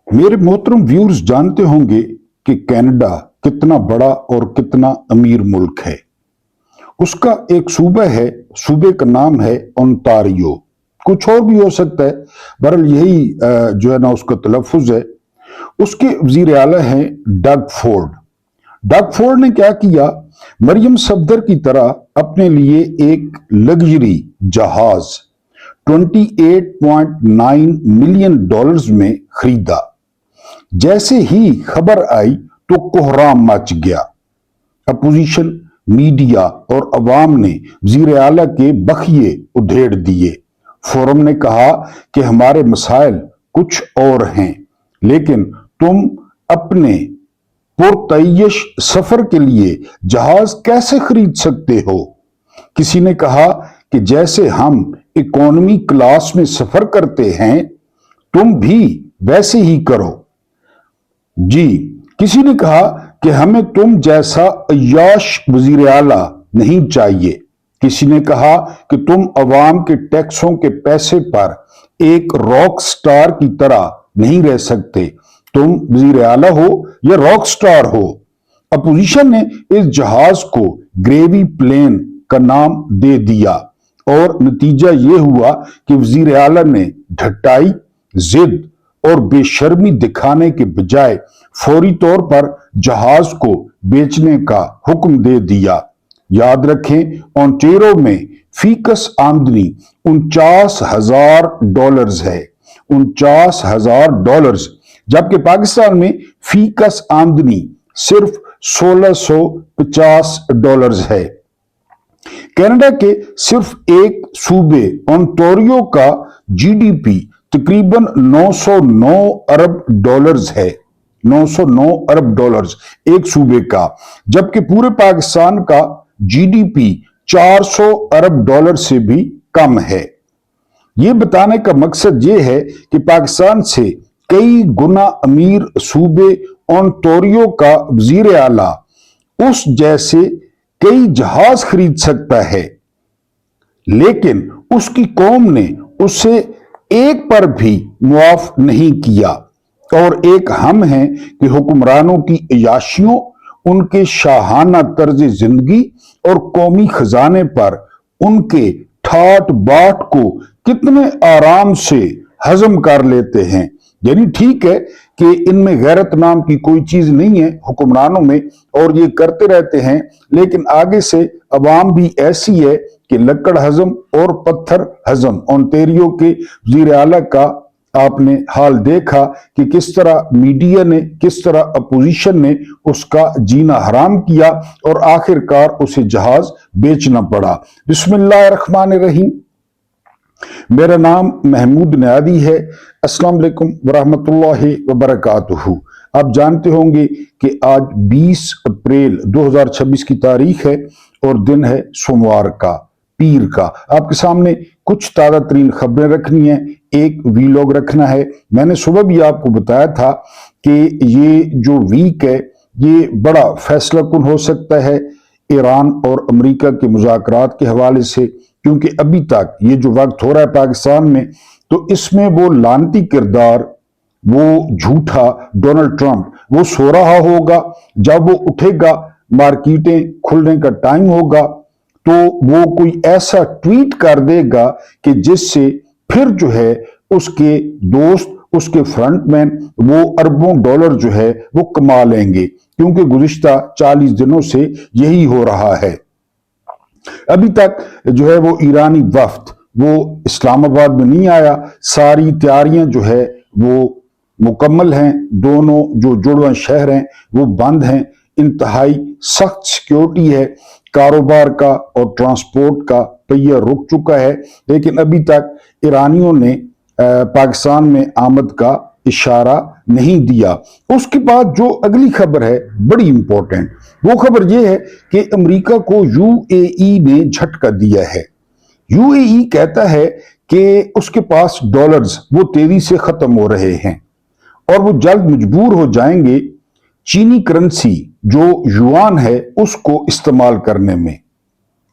मेरे मोहतरम व्यूअर्स जानते होंगे कि कनाडा कितना बड़ा और कितना अमीर मुल्क है। उसका एक सूबा है, सूबे का नाम है ओंटारियो। कुछ और भी हो सकता है, बहरहाल यही जो है ना उसका तलफ़ुज़ है। उसके वज़ीर आला हैं डग फोर्ड। डग फोर्ड ने क्या किया, मरियम सफदर की तरह अपने लिए एक लग्जरी जहाज 28.9 मिलियन डॉलर्स में खरीदा। जैसे ही खबर आई तो कोहराम मच गया। अपोजिशन, मीडिया और अवाम ने वज़ीर आला के बखिए उधेड़ दिए। फोरम ने कहा कि हमारे मसाइल कुछ और हैं, लेकिन तुम अपने पुरतयश सफर के लिए जहाज कैसे खरीद सकते हो। किसी ने कहा कि जैसे हम इकोनॉमी क्लास में सफर करते हैं, तुम भी वैसे ही करो। जी, किसी ने कहा कि हमें तुम जैसा अय्याश वजीर आला नहीं चाहिए। किसी ने कहा कि तुम अवाम के टैक्सों के पैसे पर एक रॉक स्टार की तरह नहीं रह सकते। तुम वजीर आला हो या रॉक स्टार हो। अपोजिशन ने इस जहाज को ग्रेवी प्लेन का नाम दे दिया और नतीजा यह हुआ कि वजीर आला ने ढटाई, जिद और बेशर्मी दिखाने के बजाय फौरी तौर पर जहाज को बेचने का हुक्म दे दिया। याद रखें, ओंटारियो में फीकस आमदनी $49,000 है। $49,000, जबकि पाकिस्तान में फीकस आमदनी सिर्फ $1,650 है। कनाडा के सिर्फ एक सूबे ओंटारियो का जीडीपी तकरीबन $909 है। $909 एक सूबे का, जबकि पूरे पाकिस्तान का जीडीपी $400 से भी कम है। यह बताने का मकसद यह है कि पाकिस्तान से कई गुना अमीर सूबे ओंटारियो का वजीर आला उस जैसे कई जहाज खरीद सकता है, लेकिन उसकी कौम ने उसे एक पर भी मुआफ नहीं किया। और एक हम हैं कि हुक्मरानों की अयाशियों, उनके शाहाना तर्ज जिंदगी और कौमी खजाने पर उनके ठाट बाट को कितने आराम से हजम कर लेते हैं। यानी ठीक है कि इनमें गैरत नाम की कोई चीज नहीं है हुक्मरानों में, और ये करते रहते हैं, लेकिन आगे से अवाम भी ऐसी है कि लकड़ हजम और पत्थर हजम। ओंटारियो के वजीर आला का आपने हाल देखा कि किस तरह मीडिया ने, किस तरह अपोजिशन ने उसका जीना हराम किया और आखिरकार उसे जहाज बेचना पड़ा। बिस्मिल्लाहिर्रहमानिर्रहीम। मेरा नाम महमूद नियादी है। अस्सलाम वालेकुम वरहमतुल्लाहि वबरकातुहू। आप जानते होंगे कि आज 20 अप्रैल 2026 की तारीख है और दिन है सोमवार का, पीर का। आपके सामने कुछ ताज़ा तरीन खबरें रखनी है, एक वीलॉग रखना है। मैंने सुबह भी आपको बताया था कि ये जो वीक है ये बड़ा फैसला कुन हो सकता है ईरान और अमेरिका के मुज़ाकरात के हवाले से, क्योंकि अभी तक ये जो वक्त हो रहा है पाकिस्तान में, तो इसमें वो लानती किरदार, वो झूठा डोनाल्ड ट्रंप, वो सो रहा होगा। जब वो उठेगा, मार्केटें खुलने का टाइम होगा, तो वो कोई ऐसा ट्वीट कर देगा कि जिससे फिर जो है उसके दोस्त, उसके फ्रंटमैन वो अरबों डॉलर जो है वो कमा लेंगे, क्योंकि गुज़िश्ता 40 दिनों से यही हो रहा है। अभी तक जो है वो ईरानी वफ्द वो इस्लामाबाद में नहीं आया। सारी तैयारियां जो है वो मुकम्मल हैं। दोनों जो जुड़वा शहर हैं वो बंद हैं। इंतहाई सख्त सिक्योरिटी है। कारोबार का और ट्रांसपोर्ट का पहिया रुक चुका है, लेकिन अभी तक ईरानियों ने पाकिस्तान में आमद का इशारा नहीं दिया। उसके बाद जो अगली खबर है बड़ी इंपॉर्टेंट, वो खबर ये है कि अमेरिका को यूएई ने झटका दिया है। यूएई कहता है कि उसके पास डॉलर्स वो तेजी से खत्म हो रहे हैं और वो जल्द मजबूर हो जाएंगे चीनी करेंसी जो युआन है उसको इस्तेमाल करने में।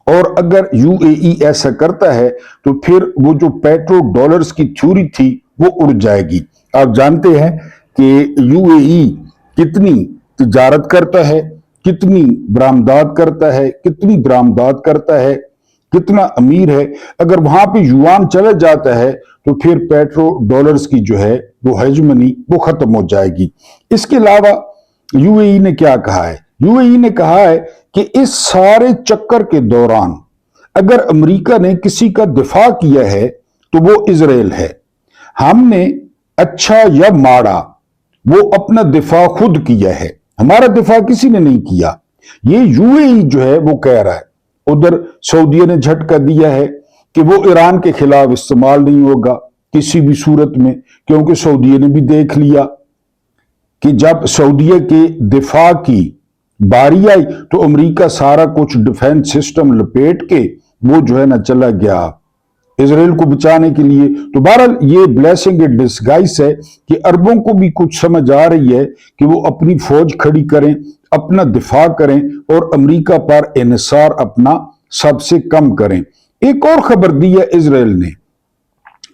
और अगर यूएई ऐसा करता है तो फिर वो जो पेट्रो डॉलर्स की थ्योरी थी वो उड़ जाएगी। आप जानते हैं कि यूएई कितनी तिजारत करता है, कितनी बरामदात करता है, कितनी बरामदात करता है, कितना अमीर है। अगर वहां पे युआन चला जाता है तो फिर पेट्रो डॉलर्स की जो है वो हेजमनी वो खत्म हो जाएगी। इसके अलावा यूएई ने क्या कहा है? यूएई ने कहा है कि इस सारे चक्कर के दौरान अगर अमेरिका ने किसी का दिफा किया है तो वो इजराइल है। हमने अच्छा या माड़ा वो अपना दिफा खुद किया है, हमारा दिफा किसी ने नहीं किया। ये यूएई जो है वो कह रहा है। उधर सऊदीया ने झटका दिया है कि वो ईरान के खिलाफ इस्तेमाल नहीं होगा किसी भी सूरत में, क्योंकि सऊदीया ने भी देख लिया कि जब सऊदीया के दिफा की बारी आई तो अमेरिका सारा कुछ डिफेंस सिस्टम लपेट के वो जो है ना चला गया इजराइल को बचाने के लिए। तो बहरहाल ये ब्लेसिंग इन डिस्गाइज है कि अरबों को भी कुछ समझ आ रही है कि वो अपनी फौज खड़ी करें, अपना दिफा करें और अमेरिका पर इन्हिसार अपना सबसे कम करें। एक और खबर दी है इजराइल ने,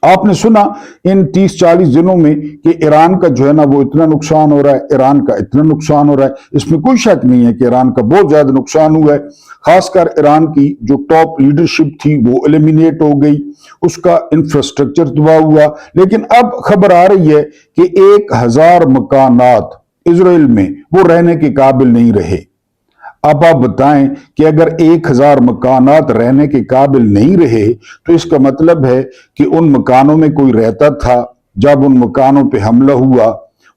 आपने सुना इन 30-40 दिनों में कि ईरान का जो है ना वो इतना नुकसान हो रहा है, ईरान का इतना नुकसान हो रहा है। इसमें कोई शक नहीं है कि ईरान का बहुत ज्यादा नुकसान हुआ है। खासकर ईरान की जो टॉप लीडरशिप थी वो एलिमिनेट हो गई, उसका इंफ्रास्ट्रक्चर तबाह हुआ। लेकिन अब खबर आ रही है कि 1000 मकानात इजराइल में वो रहने के काबिल नहीं रहे। अब आप बताएं कि अगर 1000 मकानात रहने के काबिल नहीं रहे तो इसका मतलब है कि उन मकानों में कोई रहता था। जब उन मकानों पे हमला हुआ,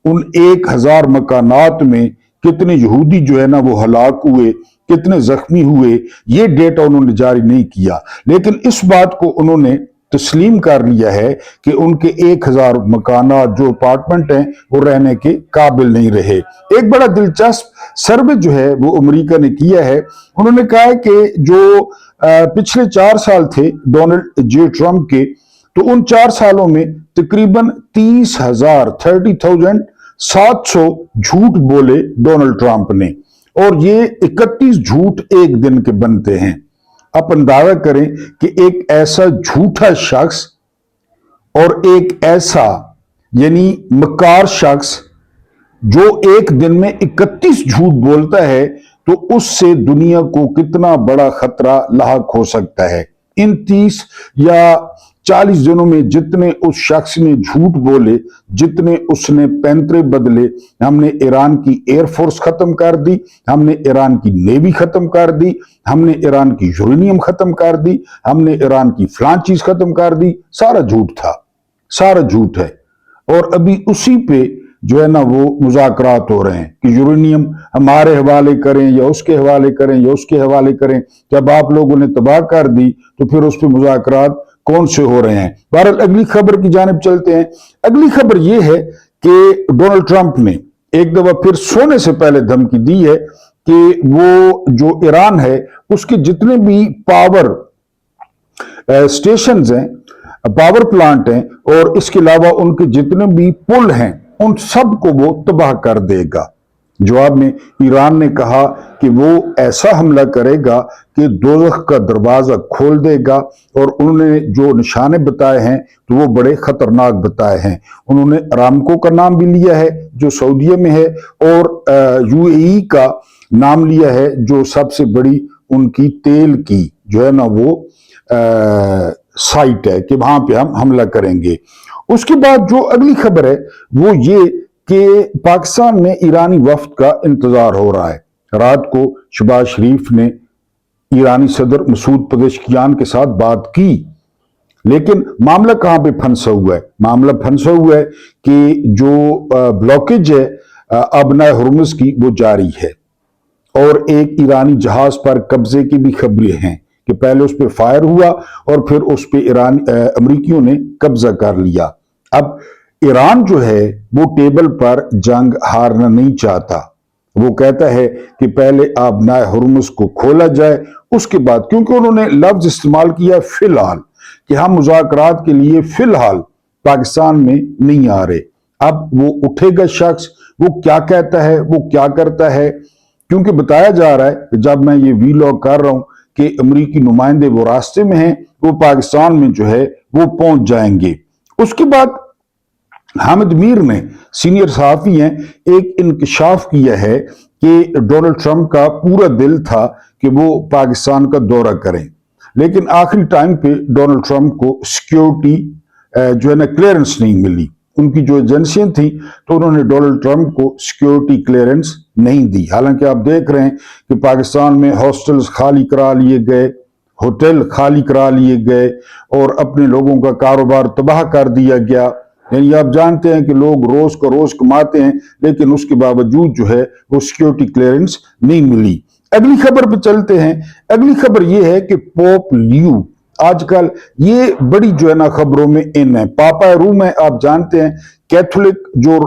उन 1000 मकानात में कितने यहूदी जो है ना वो हलाक हुए, कितने जख्मी हुए, ये डेटा उन्होंने जारी नहीं किया। लेकिन इस बात को उन्होंने तस्लीम कर लिया है कि उनके 1000 मकानात जो अपार्टमेंट हैं वो रहने के काबिल नहीं रहे। एक बड़ा दिलचस्प सर्वे जो है वो अमेरिका ने किया है। उन्होंने कहा है कि जो पिछले 4 साल थे डोनाल्ड जे ट्रंप के, तो उन 4 सालों में तकरीबन 30,700 झूठ बोले डोनाल्ड ट्रंप ने, और ये 31 झूठ एक दिन के बनते हैं। आप अंदाजा करें कि एक ऐसा झूठा शख्स और एक ऐसा यानी मकार शख्स जो एक दिन में 31 झूठ बोलता है, तो उससे दुनिया को कितना बड़ा खतरा लाहक हो सकता है। इन 30 या 40 दिनों में जितने उस शख्स ने झूठ बोले, जितने उसने पैंतरे बदले, हमने ईरान की एयरफोर्स खत्म कर दी, हमने ईरान की नेवी खत्म कर दी, हमने ईरान की यूरेनियम खत्म कर दी, हमने ईरान की फलां चीज खत्म कर दी। सारा झूठ था, सारा झूठ है। और अभी उसी पे जो है ना वो मुज़ाकरात हो रहे हैं कि यूरेनियम हमारे हवाले करें या उसके हवाले करें या उसके हवाले करें। जब आप लोगों ने तबाह कर दी तो फिर उस पर मुज़ाकरात कौन से हो रहे हैं। बहरहाल अगली खबर की जानिब चलते हैं। अगली खबर यह है कि डोनाल्ड ट्रंप ने एक दफा फिर सोने से पहले धमकी दी है कि वो जो ईरान है उसके जितने भी पावर स्टेशंस हैं, पावर प्लांट हैं, और इसके अलावा उनके जितने भी पुल हैं उन सब को वो तबाह कर देगा। जवाब में ईरान ने कहा कि वो ऐसा हमला करेगा कि दोज़ख का दरवाजा खोल देगा, और उन्होंने जो निशाने बताए हैं तो वो बड़े खतरनाक बताए हैं। उन्होंने अरामको का नाम भी लिया है जो सऊदीया में है, और यूएई का नाम लिया है जो सबसे बड़ी उनकी तेल की जो है ना वो साइट है कि वहां पे हम हमला करेंगे। उसके बाद जो अगली खबर है वो ये कि पाकिस्तान में ईरानी वफ्द का इंतजार हो रहा है। रात को शहबाज शरीफ ने ईरानी सदर मसूद पजेश्कियान के साथ बात की, लेकिन मामला कहां पे फंसा हुआ है? मामला फंसा हुआ है कि जो ब्लॉकेज है अबनाए हुर्मुज़ की वो जारी है, और एक ईरानी जहाज पर कब्जे की भी खबरें हैं कि पहले उस पर फायर हुआ और फिर उस पर अमरीकियों ने कब्जा कर लिया। अब ईरान जो है वो टेबल पर जंग हारना नहीं चाहता। वो कहता है कि पहले अबनाए हुर्मुज़ को खोला जाए, उसके बाद, क्योंकि उन्होंने लफ्ज इस्तेमाल किया फिलहाल कि हम मुज़ाकरात के लिए फिलहाल पाकिस्तान में नहीं आ रहे। अब वो उठेगा शख्स, वो क्या कहता है, वो क्या करता है, क्योंकि बताया जा रहा है कि जब मैं ये वीलॉग कर रहा हूं कि अमरीकी नुमाइंदे वो रास्ते में हैं, वो पाकिस्तान में जो है वो पहुंच जाएंगे। उसके बाद हामिद मीर ने, सीनियर सहाफी हैं, एक इंकशाफ किया है कि डोनाल्ड ट्रंप का पूरा दिल था कि वो पाकिस्तान का दौरा करें, लेकिन आखिरी टाइम पे डोनाल्ड ट्रंप को सिक्योरिटी जो है ना क्लियरेंस नहीं मिली। उनकी जो एजेंसियां थी तो उन्होंने डोनाल्ड ट्रंप को सिक्योरिटी क्लियरेंस नहीं दी। हालांकि आप देख रहे हैं कि पाकिस्तान में हॉस्टल्स खाली करा लिए गए, होटल खाली करा लिए गए और अपने लोगों का कारोबार तबाह कर दिया गया। यानी आप जानते हैं कि लोग रोज को रोज कमाते हैं, लेकिन उसके बावजूद जो है वो सिक्योरिटी क्लियरेंस नहीं मिली। अगली खबर पे चलते हैं। अगली खबर ये है कि पोप लियो आजकल ये बड़ी जो है ना खबरों में इन है। पापा रूम है, आप जानते हैं कैथोलिक जो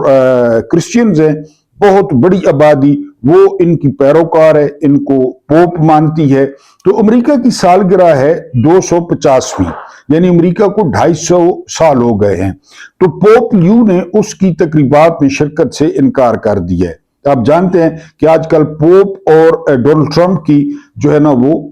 क्रिश्चियंस हैं, बहुत बड़ी आबादी वो इनकी पैरोकार है, इनको पोप मानती है। तो अमेरिका की सालगिरह है 250वीं, यानी अमेरिका को 250 साल हो गए हैं। तो पोप लियो ने उसकी तकरीबात में शिरकत से इनकार कर दिया है। आप जानते हैं कि आजकल पोप और डोनाल्ड ट्रंप की जो है ना वो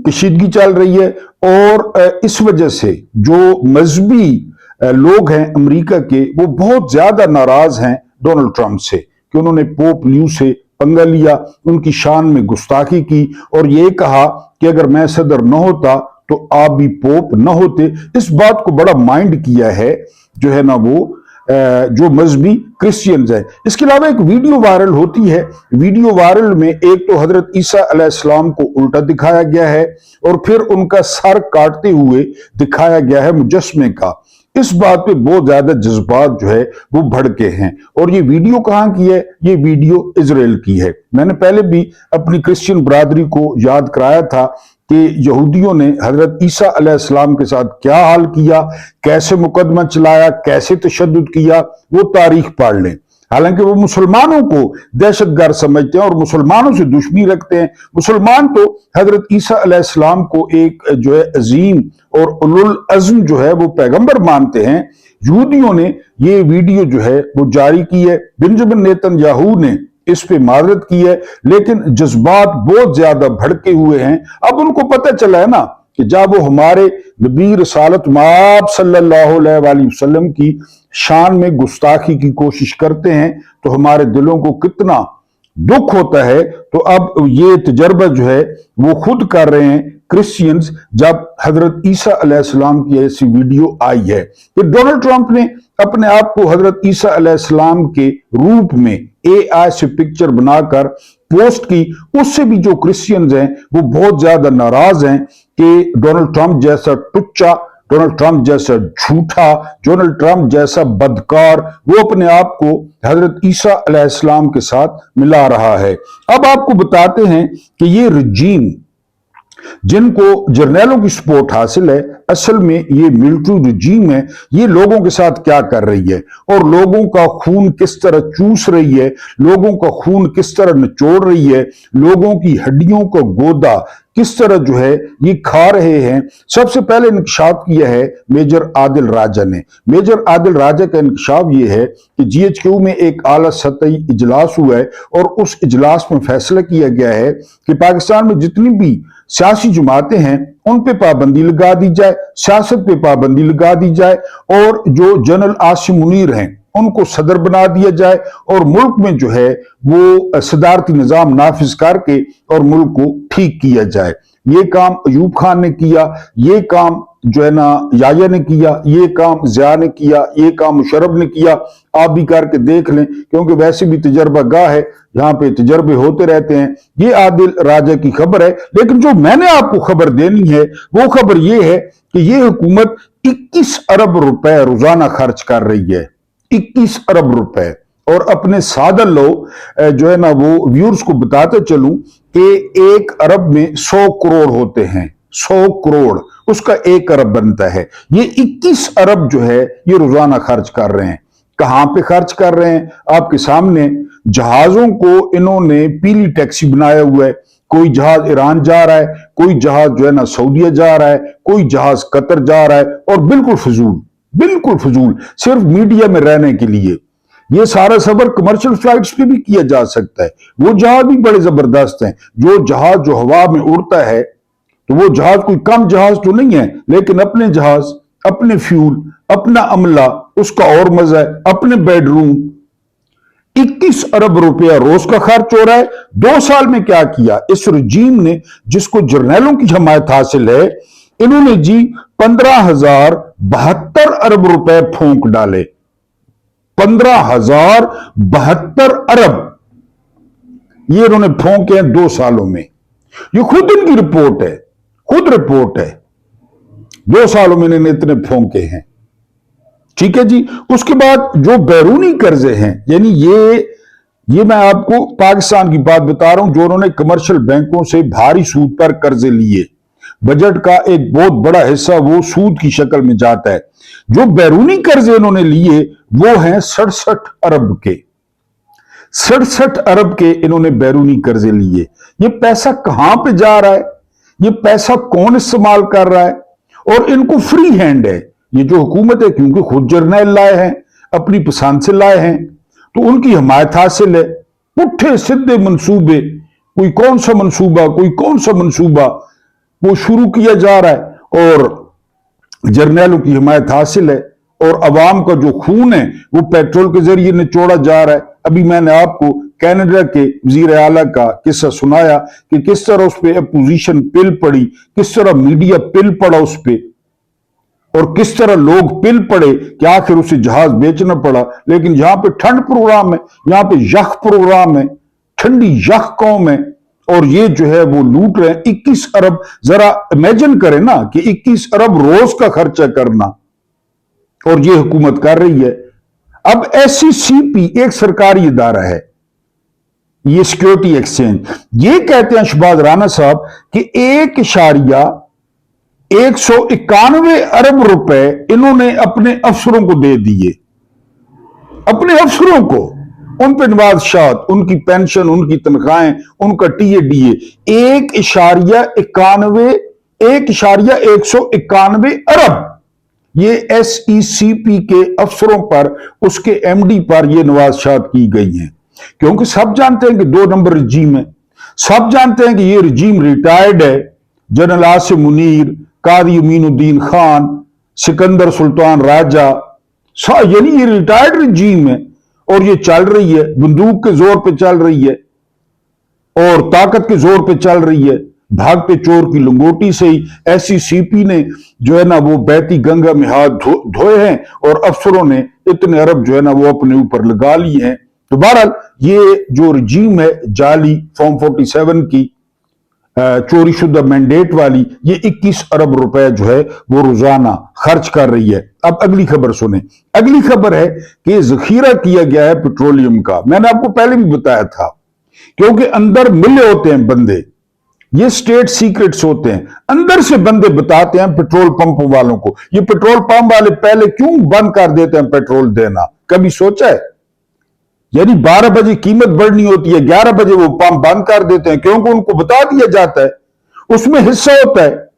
कशीदगी चल रही है, और इस वजह से जो मजहबी लोग हैं अमेरिका के वो बहुत ज्यादा नाराज हैं डोनाल्ड ट्रंप से कि उन्होंने पोप लियो से पंगा लिया, उनकी शान में गुस्ताखी की और ये कहा कि अगर मैं सदर न होता तो आप भी पोप न होते। इस बात को बड़ा माइंड किया है जो है ना वो जो मजहबी क्रिश्चियंस हैं। इसके अलावा एक वीडियो वायरल होती है। वीडियो वायरल में एक तो हजरत ईसा अलैहिस्सलाम को उल्टा दिखाया गया है और फिर उनका सर काटते हुए दिखाया गया है मुजस्मे का। इस बात पे बहुत ज्यादा जज्बात जो है वो भड़के हैं। और ये वीडियो कहाँ की है? ये वीडियो इजराइल की है। मैंने पहले भी अपनी क्रिश्चियन बरादरी को याद कराया था कि यहूदियों ने हजरत ईसा अलैहिस्सलाम के साथ क्या हाल किया, कैसे मुकदमा चलाया, कैसे तशद्दुद किया, वो तारीख पढ़ लें। हालांकि वो मुसलमानों को दहशतगर्द समझते हैं और मुसलमानों से दुश्मनी रखते हैं। मुसलमान तो हजरत ईसा अलैहिस्सलाम को एक जो है अजीम और उलुल अज़्म जो है वो पैगंबर मानते हैं। यहूदियों ने ये वीडियो जो है वो जारी की है। बेंजामिन नेतन्याहू ने इस पे माजरत की है, लेकिन जज्बात बहुत ज्यादा भड़के हुए हैं। अब उनको पता चला है ना कि जब वो हमारे नबी रसालत माब सल्लल्लाहु अलैहि वसल्लम की शान में गुस्ताखी की कोशिश करते हैं तो हमारे दिलों को कितना दुख होता है। तो अब ये तजर्बा जो है वो खुद कर रहे हैं क्रिश्चियंस, जब हजरत ईसा अलैहिस्सलाम की ऐसी वीडियो आई है। फिर डोनाल्ड ट्रंप ने अपने आप को हजरत ईसा अलैहिस्सलाम के रूप में AI से पिक्चर बनाकर पोस्ट की। उससे भी जो क्रिश्चियंस हैं वो बहुत ज्यादा नाराज हैं कि डोनाल्ड ट्रंप जैसा टुच्चा, डोनाल्ड ट्रंप जैसा झूठा, डोनाल्ड ट्रंप जैसा बदकार वो अपने आप को हजरत ईसा अलैहिस्सलाम के साथ मिला रहा है। अब आपको बताते हैं कि ये रजीम जिनको जर्नैलों की सपोर्ट हासिल है, असल में ये मिलिट्री रजीम है। ये लोगों के साथ क्या कर रही है और लोगों का खून किस तरह चूस रही है, लोगों का खून किस तरह निचोड़ रही है, लोगों की हड्डियों का गोदा किस तरह जो है ये खा रहे हैं। सबसे पहले इंकशाफ किया है मेजर आदिल राजा ने। मेजर आदिल राजा का इंकशाफ ये है कि GHQ में एक आला सतही इजलास हुआ है और उस इजलास में फैसला किया गया है कि पाकिस्तान में जितनी भी सियासी जमातें हैं उन पे पाबंदी लगा दी जाए, सियासत पे पाबंदी लगा दी जाए और जो जनरल आसिम मुनीर हैं उनको सदर बना दिया जाए और मुल्क में जो है वो सदारती निजाम नाफिज करके और मुल्क को ठीक किया जाए। ये काम अयूब खान ने किया, ये काम जो है ना याया ने किया, ये काम ज़िया ने किया, ये काम मुशर्रफ ने किया। आप भी करके देख लें, क्योंकि वैसे भी तजर्बा गाह है, जहां पे तजर्बे होते रहते हैं। ये आदिल राजा की खबर है, लेकिन जो मैंने आपको खबर देनी है वो खबर ये है कि ये हुकूमत 21 अरब रुपए रोजाना खर्च कर रही है। 21 अरब रुपए। और अपने सादा लोग जो है ना वो व्यूअर्स को बताते चलूं कि 1 अरब में 100 करोड़ होते हैं। 100 करोड़ उसका 1 अरब बनता है। ये 21 अरब जो है ये रोजाना खर्च कर रहे हैं। कहां पे खर्च कर रहे हैं? आपके सामने जहाजों को इन्होंने पीली टैक्सी बनाया हुआ है। कोई जहाज ईरान जा रहा है, कोई जहाज जो है ना सऊदीया जा रहा है, कोई जहाज कतर जा रहा है, और बिल्कुल फजूल सिर्फ मीडिया में रहने के लिए। ये सारा सफर कमर्शियल फ्लाइट्स पे भी किया जा सकता है। वो जहाज भी बड़े जबरदस्त हैं। जो जहाज जो हवा में उड़ता है तो वो जहाज कोई कम जहाज तो नहीं है, लेकिन अपने जहाज, अपने फ्यूल, अपना अमला, उसका और मजा है, अपने बेडरूम। 21 अरब रुपया रोज का खर्च हो रहा है। 2 साल में क्या किया इस रजीम ने, जिसको जर्नैलों की हमायत हासिल है, इन्होंने जी 15,072 अरब रुपए फूंक डाले। 15,072 अरब ये इन्होंने फूंके हैं 2 सालों में। ये खुद इनकी रिपोर्ट है, खुद रिपोर्ट है। 2 सालों में इन्होंने इतने फूंके हैं। ठीक है जी। उसके बाद जो बैरूनी कर्जे हैं, यानी ये मैं आपको पाकिस्तान की बात बता रहा हूं, जो उन्होंने कमर्शियल बैंकों से भारी सूद पर कर्जे लिए, बजट का एक बहुत बड़ा हिस्सा वो सूद की शक्ल में जाता है। जो बैरूनी कर्जे इन्होंने लिए वो हैं 67 अरब के। 67 अरब के इन्होंने बैरूनी कर्जे लिए। ये पैसा कहां पे जा रहा है, ये पैसा कौन इस्तेमाल कर रहा है? और इनको फ्री हैंड है ये जो हुकूमत है, क्योंकि खुद जर्नैल लाए हैं, अपनी पसंद से लाए हैं, तो उनकी हमायत हासिल है। पुट्ठे सीधे मंसूबे, कोई कौन सा मंसूबा वो शुरू किया जा रहा है और जर्नैलों की हमायत हासिल है, और अवाम का जो खून है वो पेट्रोल के जरिए निचोड़ा जा रहा है। अभी मैंने आपको कनाडा के वजीर आला का किस्सा सुनाया कि किस तरह उस पर अपोजिशन पिल पड़ी, किस तरह मीडिया पिल पड़ा उस पर, और किस तरह लोग पिल पड़े कि आखिर उसे जहाज बेचना पड़ा। लेकिन यहां पे ठंड प्रोग्राम है, यहां पे यख प्रोग्राम है, ठंडी यख कौम है, और ये जो है वो लूट रहे हैं 21 अरब। जरा इमेजिन करें ना कि 21 अरब रोज का खर्चा करना, और ये हुकूमत कर रही है। अब SECP एक सरकारी इदारा है, ये सिक्योरिटी एक्सचेंज, ये कहते हैं शहबाज राना साहब कि 191 अरब रुपए इन्होंने अपने अफसरों को दे दिए, अपने अफसरों को, उन पर नवाज़शात, उनकी पेंशन, उनकी तनख्वाहें, उनका TADA 1,191 अरब ये SECP के अफसरों पर, उसके MD पर ये नवाज़शात की गई हैं। क्योंकि सब जानते हैं कि 2 नंबर रजीम है, सब जानते हैं कि ये रजीम रिटायर्ड है। जनरल आसिम मुनीर, कादी अमीनुद्दीन खान, सिकंदर सुल्तान राजा, यानी ये रिटायर्ड रजीम है, और ये चल रही है बंदूक के जोर पे चल रही है, और ताकत के जोर पे चल रही है। भागते चोर की लंगोटी से ही SECP ने जो है ना वो बहती गंगा में हाथ धोए हैं, और अफसरों ने इतने अरब जो है ना वो अपने ऊपर लगा लिए हैं। तो बहरहाल ये जो रजीम है जाली फॉर्म 47 की चोरी शुदा मैंडेट वाली, ये 21 अरब रुपए जो है वो रोजाना खर्च कर रही है। अब अगली खबर सुने। अगली खबर है कि जखीरा किया गया है पेट्रोलियम का। मैंने आपको पहले भी बताया था, क्योंकि अंदर मिले होते हैं बंदे, ये स्टेट सीक्रेट्स होते हैं, अंदर से बंदे बताते हैं पेट्रोल पंप वालों को। ये पेट्रोल पंप वाले पहले क्यों बंद कर देते हैं पेट्रोल देना, कभी सोचा है? यानी 12 बजे कीमत बढ़नी होती है, 11 बजे वो पंप बंद कर देते हैं, क्योंकि उनको बता दिया जाता है, उसमें हिस्सा होता है।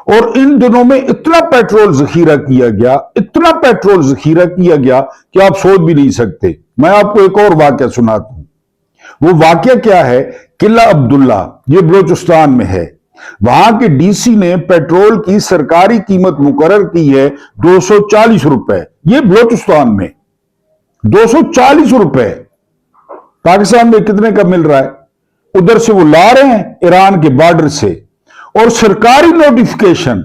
और इन दिनों में इतना पेट्रोल जखीरा किया गया, इतना पेट्रोल जखीरा किया गया कि आप सोच भी नहीं सकते। मैं आपको एक और वाकया सुनाता हूं। वो वाकया क्या है? किला अब्दुल्ला, ये बलोचिस्तान में है। वहां के DC ने पेट्रोल की सरकारी कीमत मुकर्रर की है 240 रुपए। ये बलोचिस्तान में 240 रुपए। पाकिस्तान में कितने का मिल रहा है? उधर से वो ला रहे हैं ईरान के बॉर्डर से, और सरकारी नोटिफिकेशन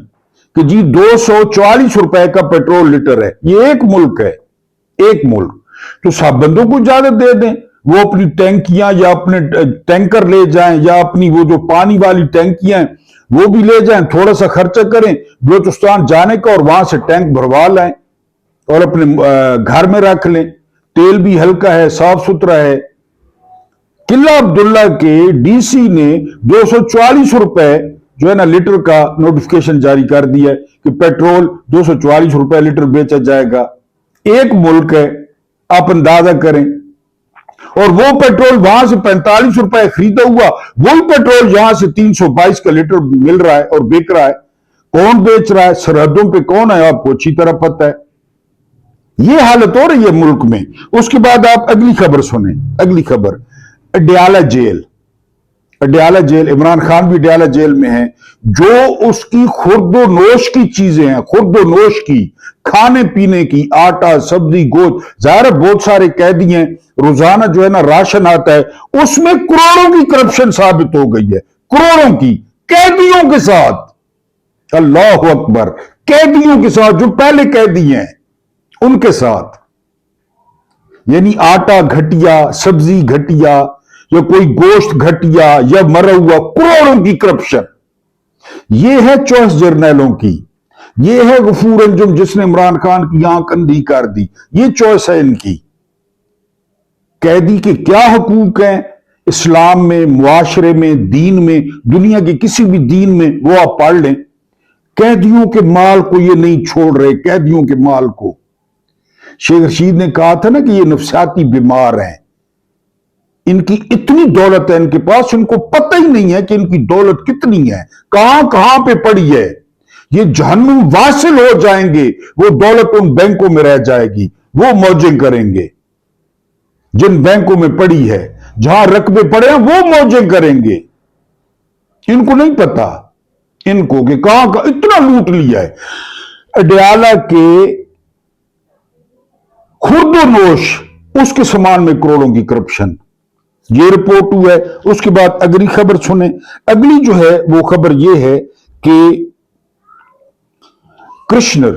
कि जी 240 रुपए का पेट्रोल लीटर है। ये एक मुल्क है, एक मुल्क। तो सब बंदों को इजाजत दे दें, वो अपनी टैंकियां या अपने टैंकर ले जाएं, या अपनी वो जो पानी वाली टैंकियां हैं वो भी ले जाएं, थोड़ा सा खर्चा करें बलोचिस्तान जाने का, और वहां से टैंक भरवा लाएं और अपने घर में रख लें। तेल भी हल्का है, साफ सुथरा है। किला अब्दुल्ला के DC ने 240 रुपए जो है ना लीटर का नोटिफिकेशन जारी कर दिया है कि पेट्रोल 240 रुपए लीटर बेचा जाएगा। एक मुल्क है, आप अंदाजा करें। और वो पेट्रोल वहां से 45 रुपए खरीदा हुआ, वही पेट्रोल यहां से 322 का लीटर मिल रहा है और बिक रहा है। कौन बेच रहा है, सरहदों पे कौन है, आपको अच्छी तरह पता है। ये हालत हो रही है मुल्क में। उसके बाद आप अगली खबर सुने। अगली खबर, अडयाला जेल। अडयाला जेल, इमरान खान भी अडयाला जेल में है। जो उसकी खुर्दो नोश की चीजें हैं, खुर्दो नोश की, खाने पीने की, आटा, सब्जी, गोश्त, जाहिर है बहुत सारे कैदी हैं, रोजाना जो है ना राशन आता है, उसमें करोड़ों की करप्शन साबित हो गई है, करोड़ों की, कैदियों के साथ। अल्लाह अकबर, कैदियों के साथ, जो पहले कैदी हैं उनके साथ। यानी आटा घटिया, सब्जी घटिया, या कोई गोश्त घटिया, या मरा हुआ, करोड़ों की करप्शन। ये है चॉइस जर्नैलों की, ये है गफूर अंजुम जिसने इमरान खान की आंख अंधी कर दी। ये चॉइस है इनकी। कैदी के क्या हुकूक हैं इस्लाम में, मुआशरे में, दीन में, दुनिया के किसी भी दीन में वो आप पढ़ लें। कैदियों के माल को ये नहीं छोड़ रहे, कैदियों के माल को। शेख रशीद ने कहा था ना कि ये नफसियाती बीमार हैं, इनकी इतनी दौलत है इनके पास, इनको पता ही नहीं है कि इनकी दौलत कितनी है, कहां कहां पे पड़ी है। ये जहन्नुम वासिल हो जाएंगे, वो दौलत उन बैंकों में रह जाएगी, वो मौजें करेंगे जिन बैंकों में पड़ी है, जहां रकबे पड़े हैं वो मौजें करेंगे। इनको नहीं पता, इनको कि कहां का इतना लूट लिया है। अडयाला के खुर्दोनोश, उसके समान में करोड़ों की करप्शन। ये रिपोर्ट हुआ है। उसके बाद अगली खबर सुने। अगली जो है वो खबर ये है कि कृष्णर,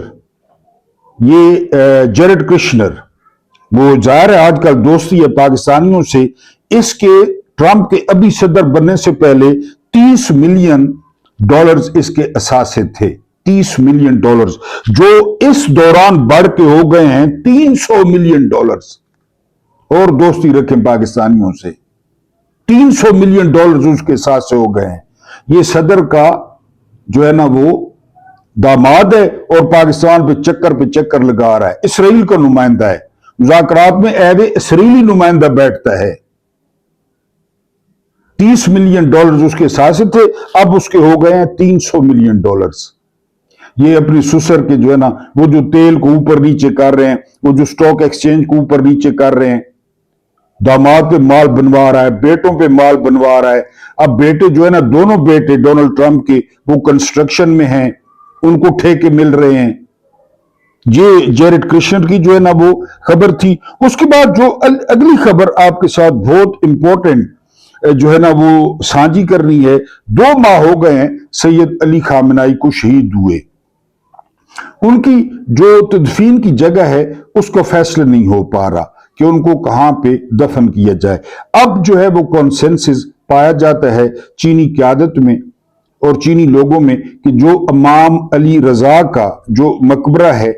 ये जेरेड कृष्णर, वो जाहिर है आजकल दोस्ती है पाकिस्तानियों से। इसके ट्रंप के अभी सदर बनने से पहले $30 मिलियन इसके असासे थे, $30 मिलियन, जो इस दौरान बढ़ के हो गए हैं $300 मिलियन। और दोस्ती रखें पाकिस्तानियों से, $300 मिलियन उसके साथ से हो गए हैं। ये सदर का जो है ना वो दामाद है और पाकिस्तान पे चक्कर लगा रहा है। इसराइल का नुमाइंदा है, मुज़ाकरात में ऐसे इसराइली नुमाइंदा बैठता है। $30 मिलियन उसके साथ से थे, अब उसके हो गए हैं $300 मिलियन। ये अपनी सुसर के जो है ना वो जो तेल को ऊपर नीचे कर रहे हैं, वो जो स्टॉक एक्सचेंज को ऊपर नीचे कर रहे हैं, दामाद पे माल बनवा रहा है, बेटों पे माल बनवा रहा है। अब बेटे जो है ना, दोनों बेटे डोनाल्ड ट्रंप के, वो कंस्ट्रक्शन में हैं, उनको ठेके मिल रहे हैं। ये जेरेड कृष्णर की जो है ना वो खबर थी। उसके बाद जो अगली खबर आपके साथ बहुत इंपॉर्टेंट जो है ना वो साझी करनी है। 2 माह हो गए हैं सैयद अली खामेनेई को शहीद हुए। उनकी जो तदफीन की जगह है उसका फैसला नहीं हो पा रहा कि उनको कहां पे दफन किया जाए। अब जो है वो कॉन्सेंसस पाया जाता है चीनी क़यादत में और चीनी लोगों में कि जो इमाम अली रजा का जो मकबरा है,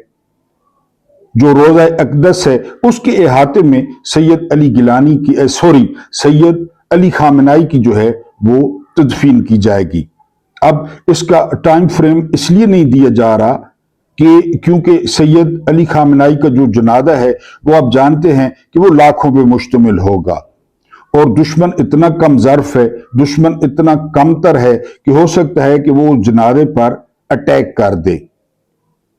जो रोज़ा अक़दस है, उसके इहाते में सैयद अली गिलानी की सैयद अली खामेनेई की जो है वो तदफीन की जाएगी। अब इसका टाइम फ्रेम इसलिए नहीं दिया जा रहा कि क्योंकि सैयद अली खामेनेई का जो जनाजा है वो आप जानते हैं कि वो लाखों पे मुश्तमिल होगा और दुश्मन इतना कम ज़र्फ है, दुश्मन इतना कमतर है कि हो सकता है कि वो जनाजे पर अटैक कर दे।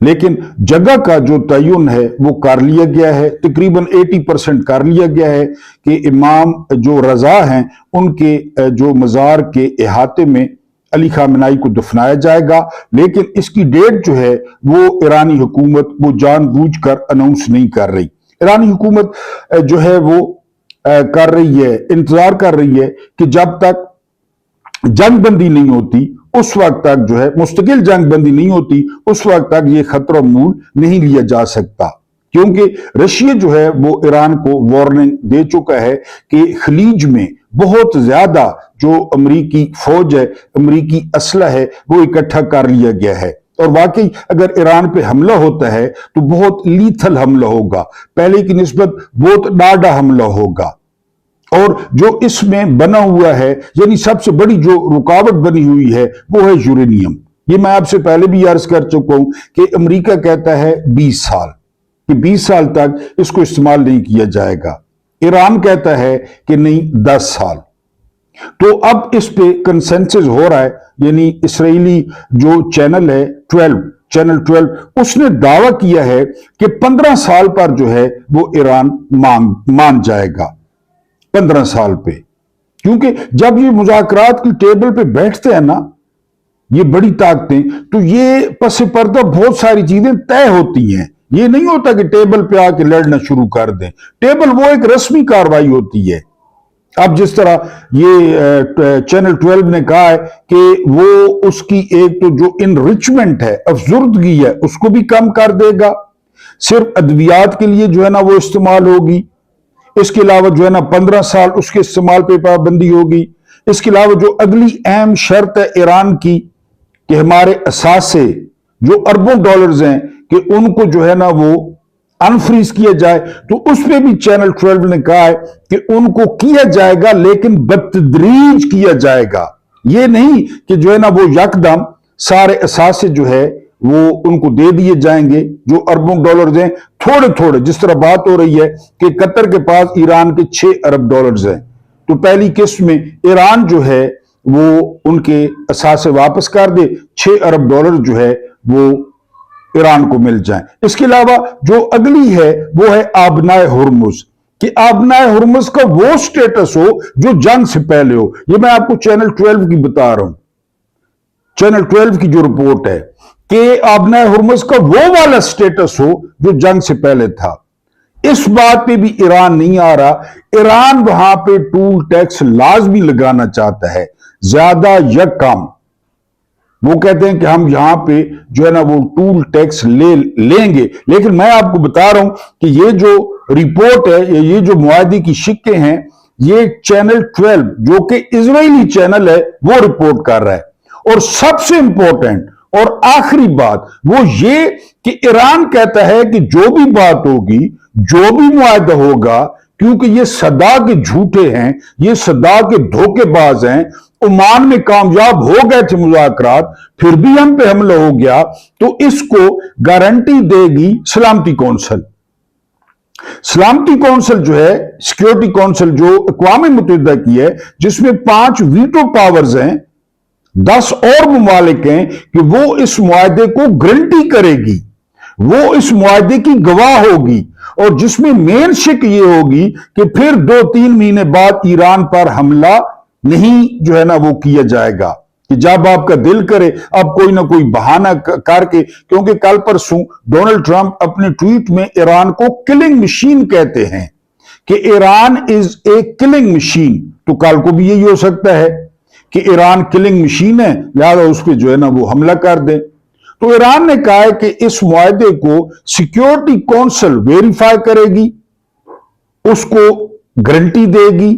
लेकिन जगह का जो तयन है वो कर लिया गया है, तकरीबन 80% कर लिया गया है कि इमाम जो रजा हैं उनके जो मज़ार के इहाते में अली खामेनेई को दफनाया जाएगा। लेकिन इसकी डेट जो है वो ईरानी हुकूमत वो जानबूझकर अनाउंस नहीं कर रही। ईरानी हुकूमत जो है वो कर रही है, इंतजार कर रही है कि जब तक जंग बंदी नहीं होती उस वक्त तक जो है, मुस्तकिल जंग बंदी नहीं होती उस वक्त तक ये खतरा मूल नहीं लिया जा सकता। क्योंकि रशिया जो है वो ईरान को वार्निंग दे चुका है कि खलीज में बहुत ज्यादा जो अमरीकी फौज है, अमरीकी असला है, वो इकट्ठा कर लिया गया है। और वाकई अगर ईरान पे हमला होता है तो बहुत लीथल हमला होगा, पहले की निस्बत बहुत डाढ़ा हमला होगा। और जो इसमें बना हुआ है, यानी सबसे बड़ी जो रुकावट बनी हुई है वो है यूरेनियम। ये मैं आपसे पहले भी अर्ज कर चुका हूं कि अमेरिका कहता है 20 साल, कि 20 साल तक इसको इस्तेमाल नहीं किया जाएगा। ईरान कहता है कि नहीं 10 साल। तो अब इस पे कंसेंसस हो रहा है, यानी इसराइली जो चैनल है चैनल 12, उसने दावा किया है कि 15 साल पर जो है वो ईरान मान जाएगा, 15 साल पे। क्योंकि जब ये मुज़ाकरात की टेबल पे बैठते हैं ना ये बड़ी ताकतें, तो ये पस पर्दा बहुत सारी चीजें तय होती हैं। ये नहीं होता कि टेबल पे आके लड़ना शुरू कर दें। टेबल वो एक रस्मी कार्रवाई होती है। अब जिस तरह ये चैनल 12 ने कहा है कि वो उसकी एक तो जो इनरिचमेंट है, अफजुर्दगी है, उसको भी कम कर देगा, सिर्फ अद्वियात के लिए जो है ना वो इस्तेमाल होगी। इसके अलावा जो है ना 15 साल उसके इस्तेमाल पे पाबंदी होगी। इसके अलावा जो अगली अहम शर्त है ईरान की कि हमारे असासे जो अरबों डॉलर्स हैं कि उनको जो है ना वो अनफ्रीज किया जाए, तो उस पर भी चैनल 12 ने कहा है कि उनको किया जाएगा लेकिन बतदरीज किया जाएगा। ये नहीं कि जो है ना वो यकदम सारे असासे जो है वो उनको दे दिए जाएंगे जो अरबों डॉलर्स हैं, थोड़े थोड़े। जिस तरह बात हो रही है कि कतर के पास ईरान के 6 अरब डॉलर्स हैं, तो पहली किस्त में ईरान जो है वो उनके असासे वापस कर दे, 6 अरब डॉलर जो है वो ईरान को मिल जाए। इसके अलावा जो अगली है वो है आबनाए हुर्मुज, कि आबनाए हुर्मुज का वो स्टेटस हो जो जंग से पहले हो। ये मैं आपको चैनल 12 की बता रहा हूं, चैनल 12 की जो रिपोर्ट है कि आबनाए हुर्मुज का वो वाला स्टेटस हो जो जंग से पहले था। इस बात पे भी ईरान नहीं आ रहा। ईरान वहां पे टूल टैक्स लाजमी लगाना चाहता है, ज्यादा या कम। वो कहते हैं कि हम यहां पे जो है ना वो टूल टैक्स लेंगे। लेकिन मैं आपको बता रहा हूं कि ये जो रिपोर्ट है, ये जो मुआहदे की शिक्के हैं, ये चैनल 12 जो कि इजरायली चैनल है वो रिपोर्ट कर रहा है। और सबसे इंपॉर्टेंट और आखिरी बात वो ये कि ईरान कहता है कि जो भी बात होगी, जो भी मुआहदा होगा, क्योंकि ये सदा के झूठे हैं, ये सदा के धोखेबाज हैं। ओमान में कामयाब हो गए थे मुज़ाकरात, फिर भी हम पे हमला हो गया, तो इसको गारंटी देगी सलामती कौंसिल। सलामती कौंसिल जो है, सिक्योरिटी कौंसिल जो अक़वाम मुत्तहिदा की है, जिसमें 5 वीटो पावर्स हैं, 10 और ममालिक हैं, कि वो इस मुआहदे को गारंटी करेगी, वो इस मुआहदे की गवाह होगी। और जिसमें मेन शिक ये होगी कि फिर 2-3 महीने बाद ईरान पर हमला नहीं जो है ना वो किया जाएगा, कि जब आपका दिल करे अब कोई ना कोई बहाना करके। क्योंकि कल परसों डोनाल्ड ट्रंप अपने ट्वीट में ईरान को किलिंग मशीन कहते हैं, कि Iran is a killing machine. तो कल को भी यही हो सकता है कि ईरान किलिंग मशीन है, लिहाजा उस पर जो है ना वो हमला कर दे। तो ईरान ने कहा है कि इस मुआहदे को सिक्योरिटी काउंसिल वेरीफाई करेगी, उसको गारंटी देगी,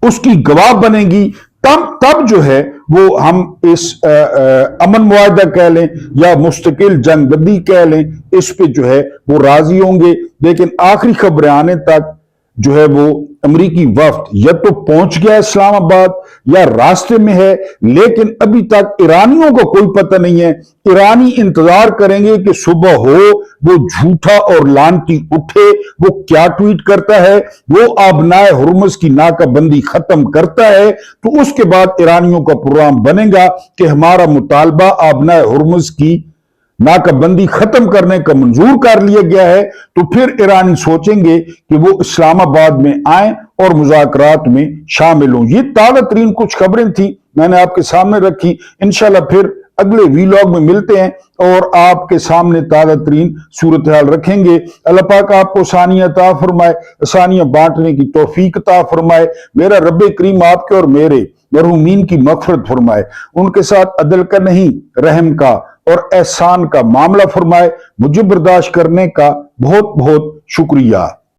उसकी गवाह बनेगी, तब जो है वो हम इस अमन मुआहदा कह लें या मुस्तकिल जंग बंदी कह लें, इस पे जो है वो राजी होंगे। लेकिन आखिरी खबरें आने तक जो है वो अमरीकी वफ्द या तो पहुंच गया इस्लामाबाद या रास्ते में है, लेकिन अभी तक ईरानियों को कोई पता नहीं है। ईरानी इंतजार करेंगे कि सुबह हो, वो झूठा और लानती उठे, वो क्या ट्वीट करता है, वो आबनाए हुर्मुज की नाकाबंदी खत्म करता है, तो उसके बाद ईरानियों का प्रोग्राम बनेगा कि हमारा मुतालबा आबनाए हुर्मुज की नाकाबंदी खत्म करने का मंजूर कर लिया गया है। तो फिर ईरानी सोचेंगे कि वो इस्लामाबाद में आए और मुज़ाकरात में शामिल हों। ये ताज़ा तरीन कुछ खबरें थी, मैंने आपके सामने रखी। इंशाल्लाह फिर अगले वीलॉग में मिलते हैं और आपके सामने ताज़ा तरीन सूरत हाल रखेंगे। अल्लाह पाक आपको आसानियां अता फरमाए, आसानियां बांटने की तौफीक अता फरमाए। मेरा रब्बे करीम आपके और मेरे मरहूमीन की मग़फ़िरत फरमाए, उनके साथ अदल का नहीं रहम का और एहसान का मामला फरमाए। मुझे बर्दाश्त करने का बहुत बहुत शुक्रिया।